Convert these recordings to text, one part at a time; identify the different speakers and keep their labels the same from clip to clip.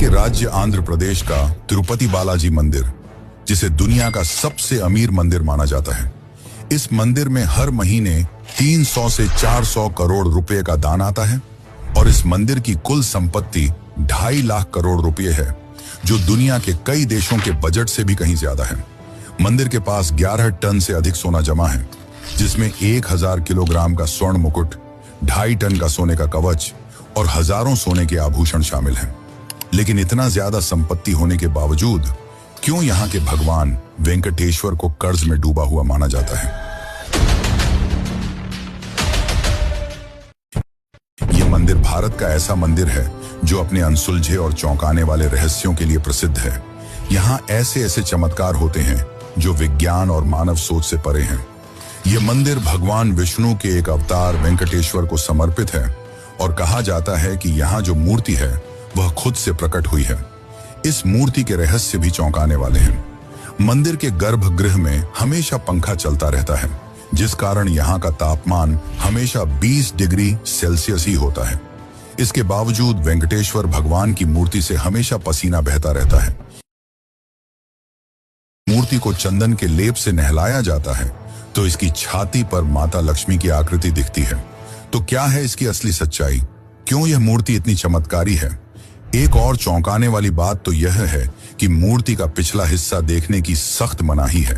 Speaker 1: के राज्य आंध्र प्रदेश का तिरुपति बालाजी मंदिर, जिसे दुनिया का सबसे अमीर मंदिर माना जाता है। इस मंदिर में हर महीने 300 से 400 करोड़ रुपए का दान आता है और इस मंदिर की कुल संपत्ति 2.5 लाख करोड़ रुपए है, जो दुनिया के कई देशों के बजट से भी कहीं ज्यादा है। मंदिर के पास 11 टन से अधिक सोना जमा है, जिसमें 1000 किलोग्राम का स्वर्ण मुकुट, 2.5 टन का सोने का कवच और हजारों सोने के आभूषण शामिल हैं। लेकिन इतना ज्यादा संपत्ति होने के बावजूद क्यों यहाँ के भगवान वेंकटेश्वर को कर्ज में डूबा हुआ माना जाता है? यह मंदिर भारत का ऐसा मंदिर है जो अपने अनसुलझे और चौंकाने वाले रहस्यों के लिए प्रसिद्ध है। यहाँ ऐसे ऐसे चमत्कार होते हैं जो विज्ञान और मानव सोच से परे हैं। यह मंदिर भगवान विष्णु के एक अवतार वेंकटेश्वर को समर्पित है और कहा जाता है कि यहाँ जो मूर्ति है वह खुद से प्रकट हुई है। इस मूर्ति के रहस्य भी चौंकाने वाले हैं। मंदिर के गर्भगृह में हमेशा पंखा चलता रहता है, जिस कारण यहाँ का तापमान हमेशा 20 डिग्री सेल्सियस ही होता है। इसके बावजूद वेंकटेश्वर भगवान की मूर्ति से हमेशा पसीना बहता रहता है। मूर्ति को चंदन के लेप से नहलाया जाता है तो इसकी छाती पर माता लक्ष्मी की आकृति दिखती है। तो क्या है इसकी असली सच्चाई? क्यों यह मूर्ति इतनी चमत्कारी है? एक और चौंकाने वाली बात तो यह है कि मूर्ति का पिछला हिस्सा देखने की सख्त मनाही है।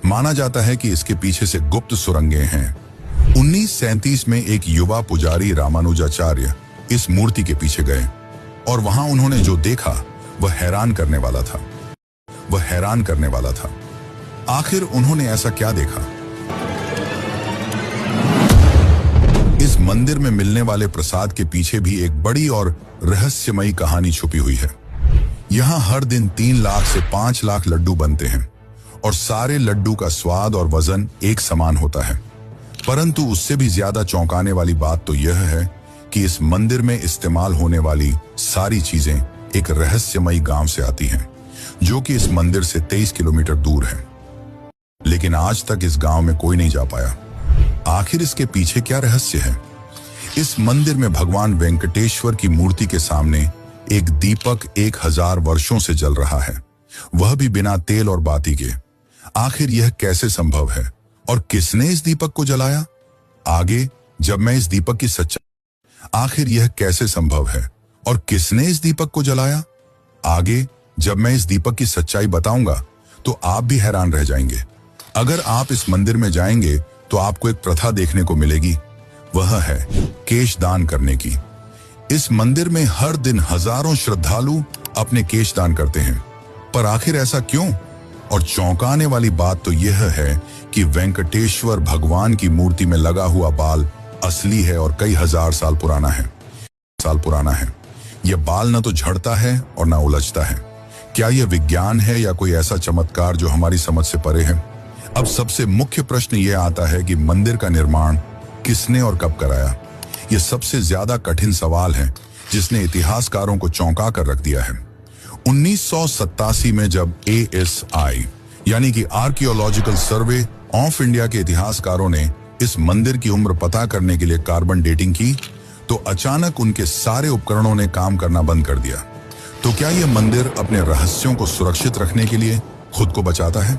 Speaker 1: माना जाता है कि इसके पीछे से गुप्त सुरंगें हैं। 1937 में एक युवा पुजारी रामानुजाचार्य इस मूर्ति के पीछे गए और वहां उन्होंने जो देखा वह हैरान करने वाला था। आखिर उन्होंने ऐसा क्या देखा? इस मंदिर में मिलने वाले प्रसाद के पीछे भी एक बड़ी और रहस्यमयी कहानी छुपी हुई है। यहाँ हर दिन 3 लाख से 5 लाख लड्डू बनते हैं और सारे लड्डू का स्वाद और वजन एक समान होता है। परंतु उससे भी ज्यादा चौंकाने वाली बात तो यह है कि इस मंदिर में इस्तेमाल होने वाली सारी चीजें एक रहस्यमयी गांव से आती हैं, जो कि इस मंदिर से 23 किलोमीटर दूर है। लेकिन आज तक इस गांव में कोई नहीं जा पाया। आखिर इसके पीछे क्या रहस्य है? इस मंदिर में भगवान वेंकटेश्वर की मूर्ति के सामने एक दीपक 1000 वर्षों से जल रहा है, वह भी बिना तेल और बाती के। आखिर यह कैसे संभव है और किसने इस दीपक को जलाया? आगे जब मैं इस दीपक की सच्चाई आखिर यह कैसे संभव है और किसने इस दीपक को जलाया? आगे जब मैं इस दीपक की सच्चाई बताऊंगा तो आप भी हैरान रह जाएंगे। अगर आप इस मंदिर में जाएंगे तो आपको एक प्रथा देखने को मिलेगी, वह है केश दान करने की। इस मंदिर में हर दिन हजारों श्रद्धालु अपने केश दान करते हैं, पर आखिर ऐसा क्यों? और चौंकाने वाली बात तो यह है कि वेंकटेश्वर भगवान की मूर्ति में लगा हुआ बाल असली है और कई हजार साल पुराना है। यह बाल न तो झड़ता है और न उलझता है। क्या यह विज्ञान है या कोई ऐसा चमत्कार जो हमारी समझ से परे है? अब सबसे मुख्य प्रश्न यह आता है कि मंदिर का निर्माण किसने और कब कराया? यह सबसे ज्यादा कठिन सवाल है जिसने इतिहासकारों को चौंका कर रख दिया है। 1987 में जब ASI यानी कि आर्कियोलॉजिकल सर्वे ऑफ इंडिया के इतिहासकारों ने इस मंदिर की उम्र पता करने के लिए कार्बन डेटिंग की, तो अचानक उनके सारे उपकरणों ने काम करना बंद कर दिया। तो क्या यह मंदिर अपने रहस्यों को सुरक्षित रखने के लिए खुद को बचाता है?